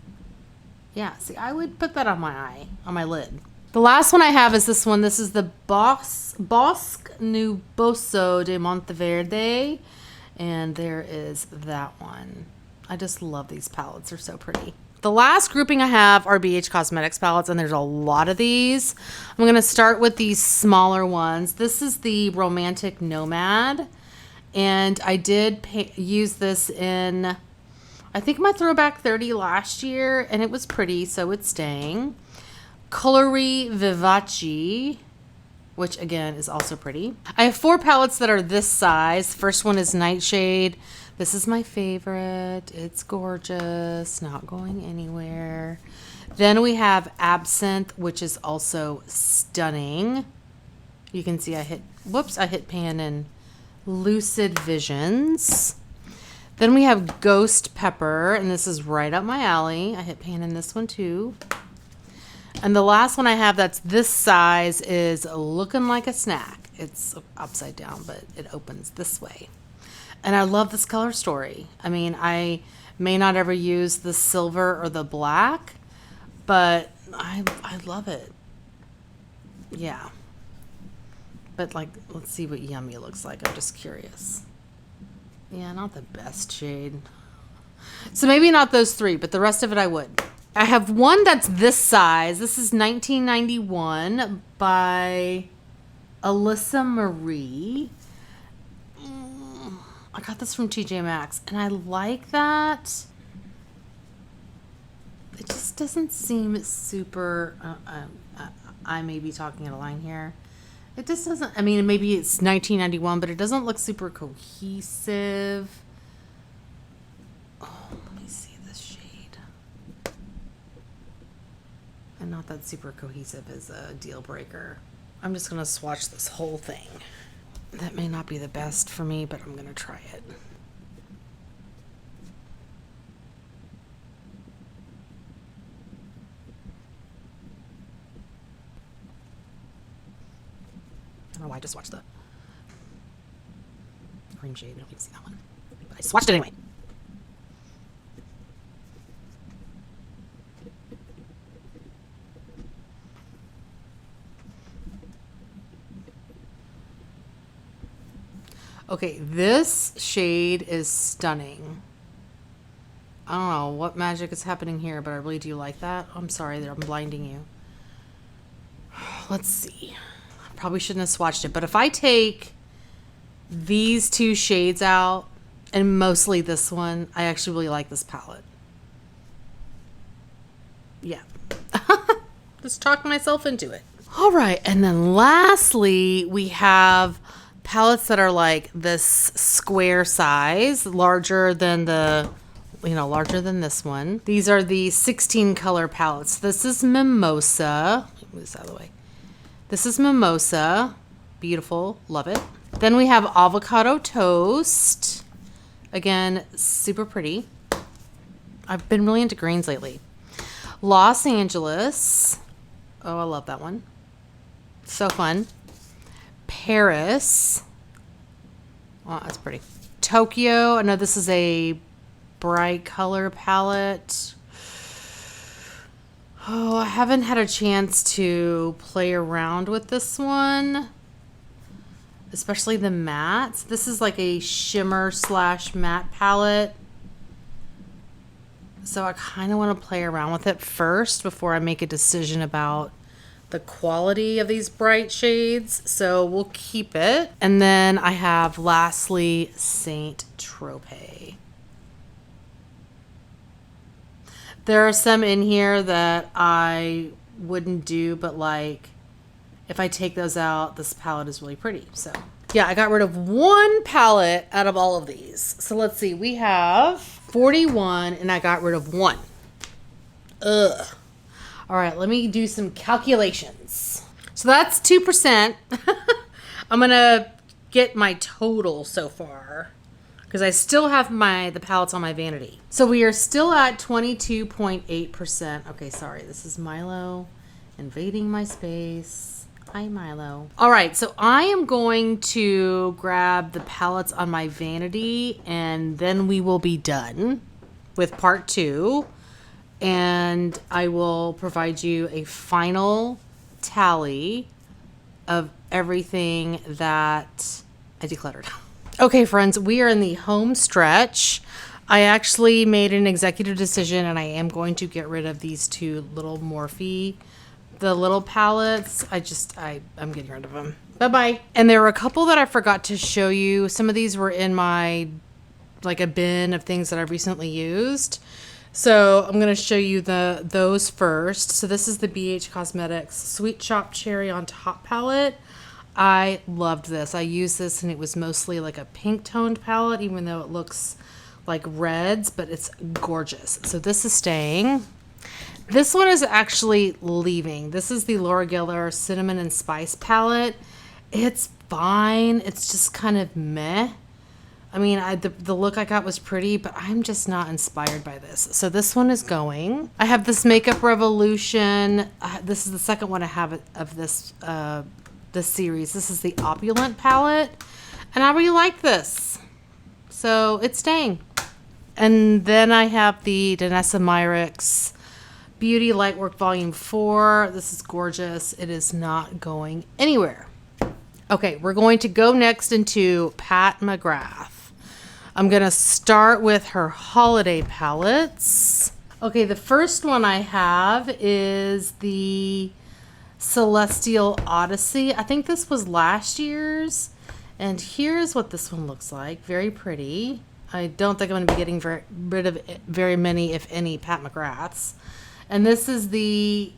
Yeah, see, I would put that on my eye, on my lid. The last one I have is this one. This is the Bosque Nuboso de Monteverde. And there is that one. I just love these palettes. They're so pretty. The last grouping I have are BH Cosmetics palettes, and there's a lot of these. I'm going to start with these smaller ones. This is the Romantic Nomad, and I did use this in, I think, my Throwback 30 last year, and it was pretty, so it's staying. Colory Vivace, which again is also pretty. I have 4 palettes that are this size. First one is Nightshade. This is my favorite. It's gorgeous, not going anywhere. Then we have Absinthe, which is also stunning. You can see I hit pan in Lucid Visions. Then we have Ghost Pepper, and this is right up my alley. I hit pan in this one too. And the last one I have that's this size is Looking Like a Snack. It's upside down, but it opens this way. And I love this color story. I mean, I may not ever use the silver or the black, but I love it. Yeah. But like, let's see what Yummy looks like. I'm just curious. Yeah, not the best shade. So maybe not those 3, but the rest of it I would. I have one that's this size. This is 1991 by Alyssa Marie. I got this from TJ Maxx, and I like that. It just doesn't seem super... I may be talking in a line here. It just doesn't... I mean, maybe it's 1991, but it doesn't look super cohesive. Oh, let me see this shade. And not that super cohesive is a deal breaker. I'm just going to swatch this whole thing. That may not be the best for me, but I'm going to try it. don't know why I just swatched the cream shade. I don't even see that one. But I swatched it anyway. Okay, this shade is stunning. I don't know what magic is happening here, but I really do like that. I'm sorry that I'm blinding you. Let's see. I probably shouldn't have swatched it, but if I take these two shades out, and mostly this one, I actually really like this palette. Yeah. Just talked myself into it. All right, and then lastly, we have palettes that are like this square size, larger than the, larger than this one. These are the 16 color palettes. This is Mimosa. Let me move this out of the way. This is Mimosa. Beautiful. Love it. Then we have Avocado Toast. Again, super pretty. I've been really into greens lately. Los Angeles. Oh, I love that one. So fun. Paris. Oh, that's pretty. Tokyo. I know this is a bright color palette. Oh, I haven't had a chance to play around with this one, especially the mattes. This is like a shimmer / matte palette. So I kind of want to play around with it first before I make a decision about the quality of these bright shades. So we'll keep it. And then I have lastly Saint Tropez. There are some in here that I wouldn't do, but like if I take those out, this palette is really pretty. So yeah, I got rid of one palette out of all of these. So let's see, we have 41 and I got rid of one. Ugh. All right, let me do some calculations. So that's 2%. I'm gonna get my total so far because I still have the palettes on my vanity. So we are still at 22.8%. Okay, sorry, this is Milo invading my space. Hi, Milo. All right, so I am going to grab the palettes on my vanity and then we will be done with part 2. And I will provide you a final tally of everything that I decluttered. Okay, friends, we are in the home stretch. I actually made an executive decision and I am going to get rid of these two little Morphe, the little palettes. I'm getting rid of them. Bye-bye. And there were a couple that I forgot to show you. Some of these were in my, like a bin of things that I've recently used. So I'm going to show you those first. So this is the BH Cosmetics Sweet Chopped Cherry on Top palette. I loved this. I used this and it was mostly like a pink toned palette, even though it looks like reds, but it's gorgeous. So this is staying. This one is actually leaving. This is the Laura Geller Cinnamon and Spice palette. It's fine. It's just kind of meh. I mean, the look I got was pretty, but I'm just not inspired by this. So this one is going. I have this Makeup Revolution. This is the second one I have of this series. This is the Opulent palette, and I really like this. So it's staying. And then I have the Danessa Myricks Beauty Lightwork Volume 4. This is gorgeous. It is not going anywhere. Okay, we're going to go next into Pat McGrath. I'm going to start with her holiday palettes. Okay, the first one I have is the Celestial Odyssey. I think this was last year's. And here's what this one looks like. Very pretty. I don't think I'm going to be getting rid of very many, if any, Pat McGraths. And this is the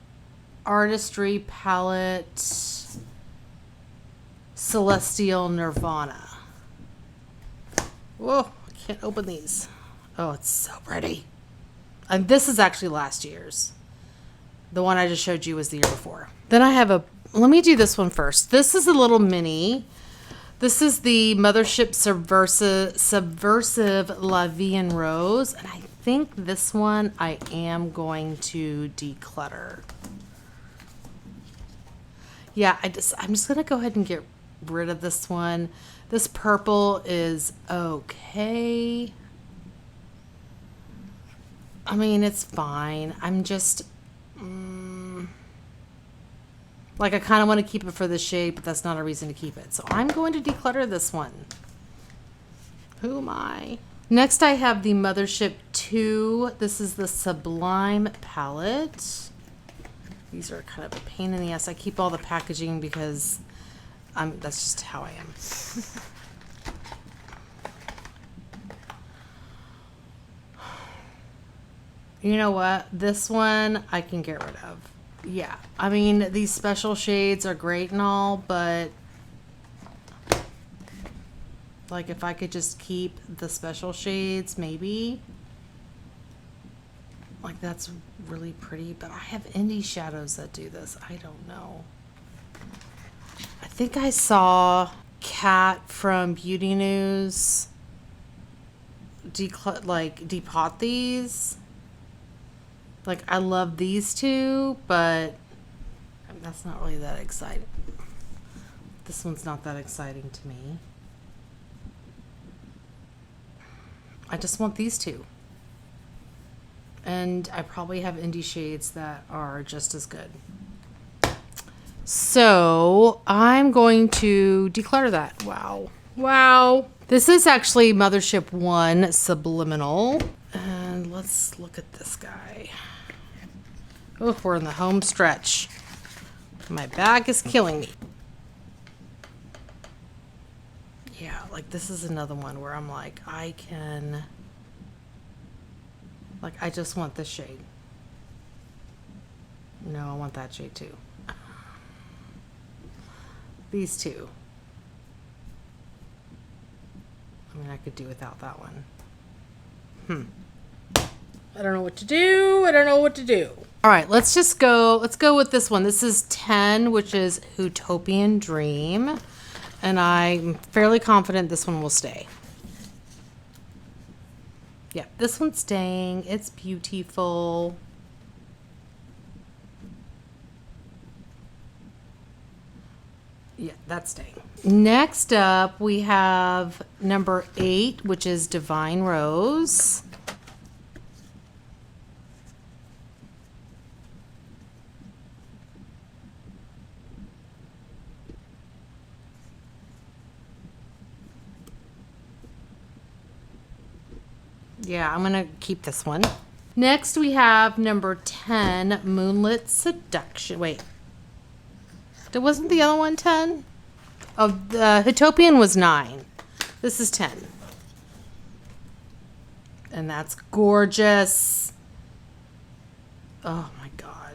Artistry palette Celestial Nirvana. Whoa, I can't open these. Oh, it's so pretty. And this is actually last year's. The one I just showed you was the year before. Then I have let me do this one first. This is a little mini. This is the Mothership Subversive La Vie en Rose. And I think this one I am going to declutter. Yeah, I'm just going to go ahead and get rid of this one. This purple is okay. I mean, it's fine. I'm just... like, I kind of want to keep it for the shade, but that's not a reason to keep it. So I'm going to declutter this one. Who am I? Next, I have the Mothership 2. This is the Sublime palette. These are kind of a pain in the ass. I keep all the packaging because that's just how I am. You know what? This one I can get rid of. Yeah. I mean, these special shades are great and all, but like if I could just keep the special shades, maybe. Like that's really pretty, but I have indie shadows that do this. I don't know. I think I saw Kat from Beauty News depot these. Like I love these two, but that's not really that exciting. This one's not that exciting to me. I just want these two. And I probably have indie shades that are just as good. So I'm going to declutter that. Wow. Wow. This is actually Mothership 1 Subliminal. And let's look at this guy. Oh, we're in the home stretch. My back is killing me. Yeah, like this is another one where I'm like, I just want this shade. No, I want that shade too. These two. I mean, I could do without that one. I don't know what to do. I don't know what to do. All right, let's go with this one. This is 10, which is Utopian Dream. And I'm fairly confident this one will stay. Yeah, this one's staying. It's beautiful. Yeah, that's staying. Next up, we have number 8, which is Divine Rose. Yeah, I'm going to keep this one. Next, we have number 10, Moonlit Seduction. Wait. Wasn't the other one 10? Oh, the Utopian was 9. This is 10. And that's gorgeous. Oh, my God.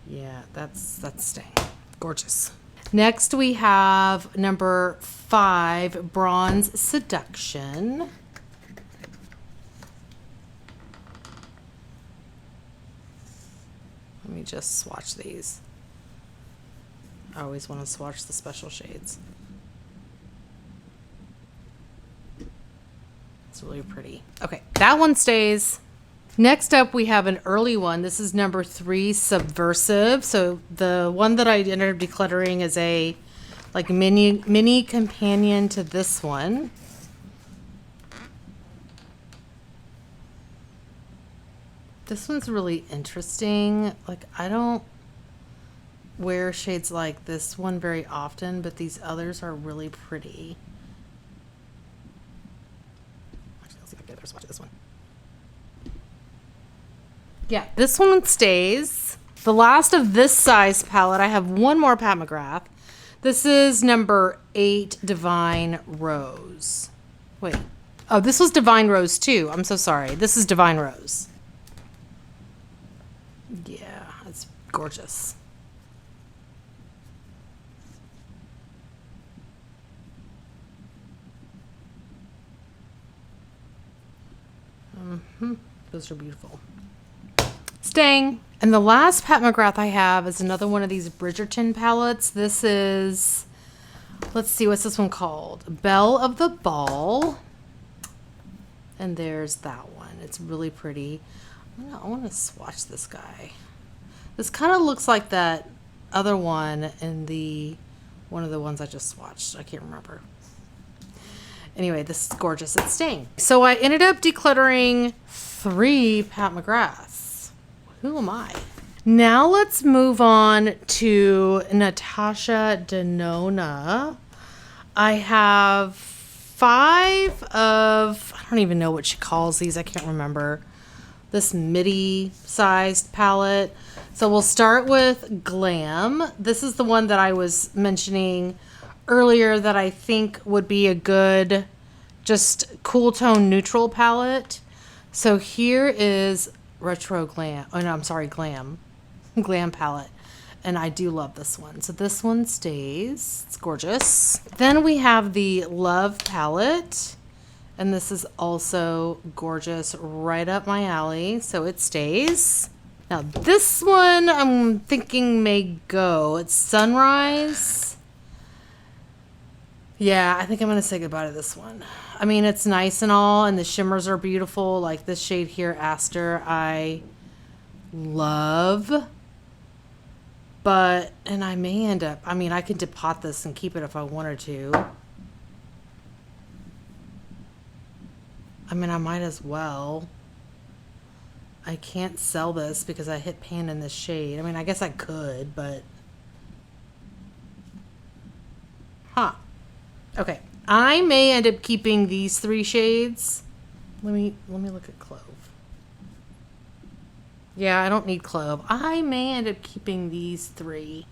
Yeah, that's staying. Gorgeous. Next, we have number 5, Bronze Seduction. Let me just swatch these. I always want to swatch the special shades. It's really pretty. Okay, that one stays. Next up, we have an early one. This is number 3, Subversive. So the one that I ended up decluttering is a like mini companion to this one. This one's really interesting. Like I don't wear shades like this one very often, but these others are really pretty. Actually, let's see if I can get a swatch of this one. Yeah, this one stays. The last of this size palette, I have one more Pat McGrath. This is number 8, Divine Rose. Wait. Oh, this was Divine Rose too. I'm so sorry. This is Divine Rose. Yeah, it's gorgeous. Those are beautiful. Staying. And the last Pat McGrath I have is another one of these Bridgerton palettes. This is, let's see, what's this one called? Belle of the Ball. And there's that one. It's really pretty. I want to swatch this guy. This kind of looks like that other one in one of the ones I just watched. I can't remember. Anyway, this is gorgeous. It's staying. So I ended up decluttering 3 Pat McGraths. Who am I? Now let's move on to Natasha Denona. I have 5 of, I don't even know what she calls these. I can't remember. This midi sized palette. So we'll start with Glam. This is the one that I was mentioning earlier that I think would be a good just cool tone neutral palette. So here is Retro Glam. Oh no, I'm sorry, Glam. Glam palette. And I do love this one. So this one stays. It's gorgeous. Then we have the Love palette. And this is also gorgeous, right up my alley. So it stays. Now this one I'm thinking may go. It's Sunrise. Yeah, I think I'm going to say goodbye to this one. I mean, it's nice and all, and the shimmers are beautiful. Like this shade here, Aster, I love. But, and I may end up, I mean, I could depot this and keep it if I wanted to. I mean, I might as well. I can't sell this because I hit pan in this shade. I mean, I guess I could, but. Huh. Okay. I may end up keeping these 3 shades. Let me look at Clove. Yeah, I don't need Clove. I may end up keeping these 3.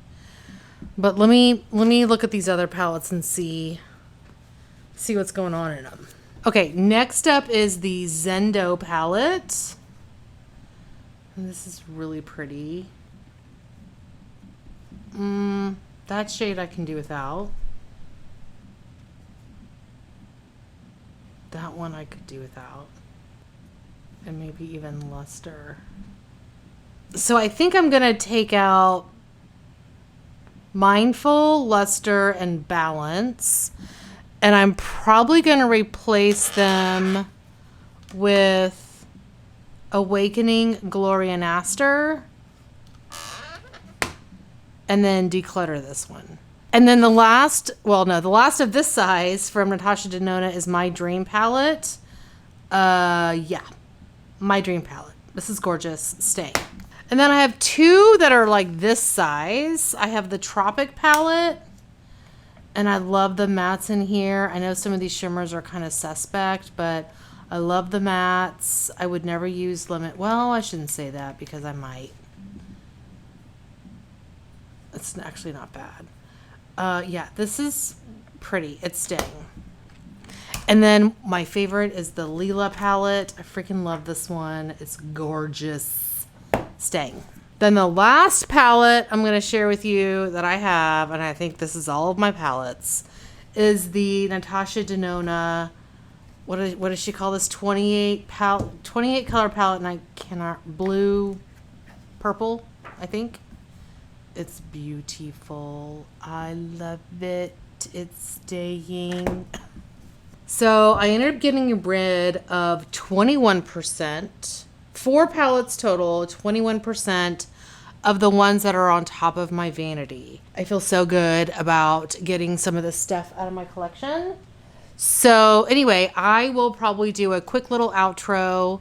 But let me look at these other palettes and see what's going on in them. Okay, next up is the Zendo palette. And this is really pretty. That shade I can do without. That one I could do without. And maybe even Luster. So I think I'm going to take out Mindful, Luster, and Balance. And I'm probably going to replace them with Awakening, Glory, and Aster. And then declutter this one. And then the last of this size from Natasha Denona is My Dream palette. Yeah, My Dream palette. This is gorgeous. Stay. And then I have 2 that are like this size. I have the Tropic palette. And I love the mattes in here. I know some of these shimmers are kind of suspect, but I love the mattes. I would never use limit. Well, I shouldn't say that because I might. It's actually not bad. Yeah, this is pretty. It's staying. And then my favorite is the Lila palette. I freaking love this one. It's gorgeous. Staying. Then the last palette I'm going to share with you that I have, and I think this is all of my palettes, is the Natasha Denona, what does she call this? 28 color palette, and I cannot, blue, purple, I think. It's beautiful. I love it. It's staying. So I ended up getting rid of 21%. 4 palettes total, 21% of the ones that are on top of my vanity. I feel so good about getting some of this stuff out of my collection. So anyway, I will probably do a quick little outro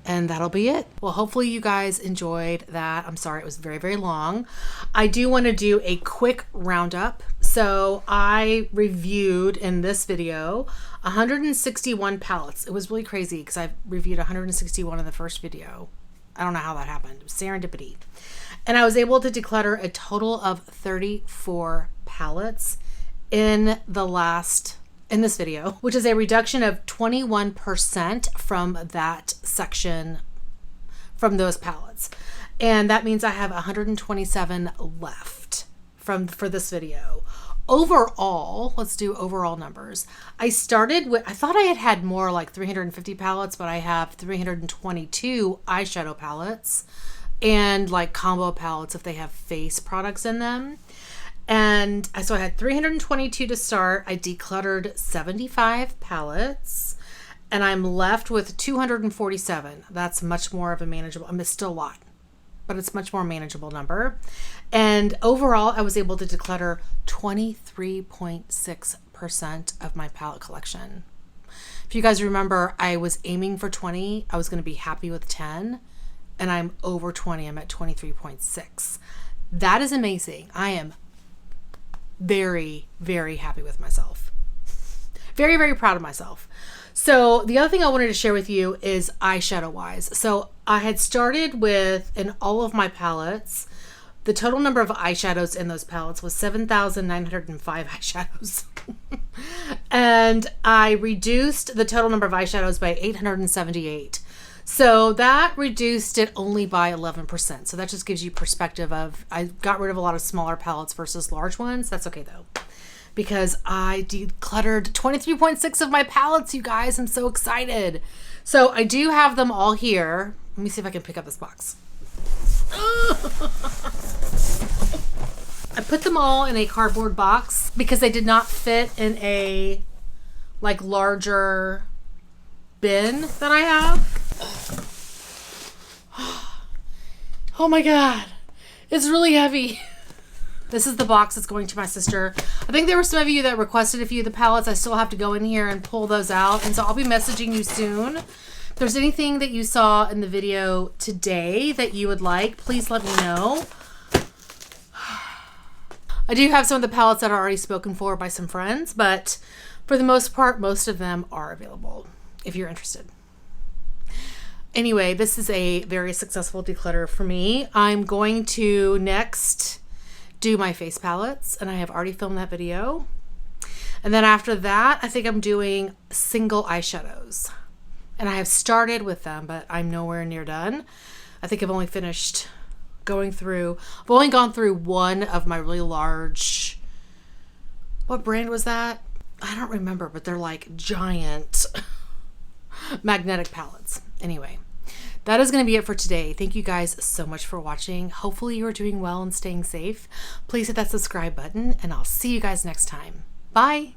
and that'll be it. Well, hopefully you guys enjoyed that. I'm sorry it was very, very long. I do want to do a quick roundup. So I reviewed in this video 161 palettes. It was really crazy because I reviewed 161 in the first video. I don't know how that happened. It was serendipity. And I was able to declutter a total of 34 palettes in this video, which is a reduction of 21% from that section, from those palettes. And that means I have 127 left for this video. Overall, let's do overall numbers. I thought I had more, like 350 palettes, but I have 322 eyeshadow palettes and like combo palettes if they have face products in them. And so I had 322 to start. I decluttered 75 palettes and I'm left with 247. That's much more of a manageable, it's still a lot. but it's much more manageable number. And overall, I was able to declutter 23.6% of my palette collection. If you guys remember, I was aiming for 20. I was going to be happy with 10, and I'm over 20. I'm at 23.6. That is amazing. I am very, very happy with myself. Very, very proud of myself. So the other thing I wanted to share with you is eyeshadow wise. So I had started with, in all of my palettes, the total number of eyeshadows in those palettes was 7,905 eyeshadows. And I reduced the total number of eyeshadows by 878. So that reduced it only by 11%. So that just gives you perspective of, I got rid of a lot of smaller palettes versus large ones. That's okay though, because I decluttered 23.6 of my palettes, you guys. I'm so excited. So I do have them all here. Let me see if I can pick up this box. I put them all in a cardboard box because they did not fit in a like larger bin that I have. Oh my God, it's really heavy. This is the box that's going to my sister. I think there were some of you that requested a few of the palettes. I still have to go in here and pull those out. And so I'll be messaging you soon. If there's anything that you saw in the video today that you would like, please let me know. I do have some of the palettes that are already spoken for by some friends, but for the most part, most of them are available if you're interested. Anyway, this is a very successful declutter for me. I'm going to next do my face palettes, and I have already filmed that video. And then after that, I think I'm doing single eyeshadows. And I have started with them, but I'm nowhere near done. I think I've only finished going through, I've only gone through one of my really large, what brand was that? I don't remember, but they're like giant magnetic palettes. Anyway, that is going to be it for today. Thank you guys so much for watching. Hopefully you are doing well and staying safe. Please hit that subscribe button, and I'll see you guys next time. Bye.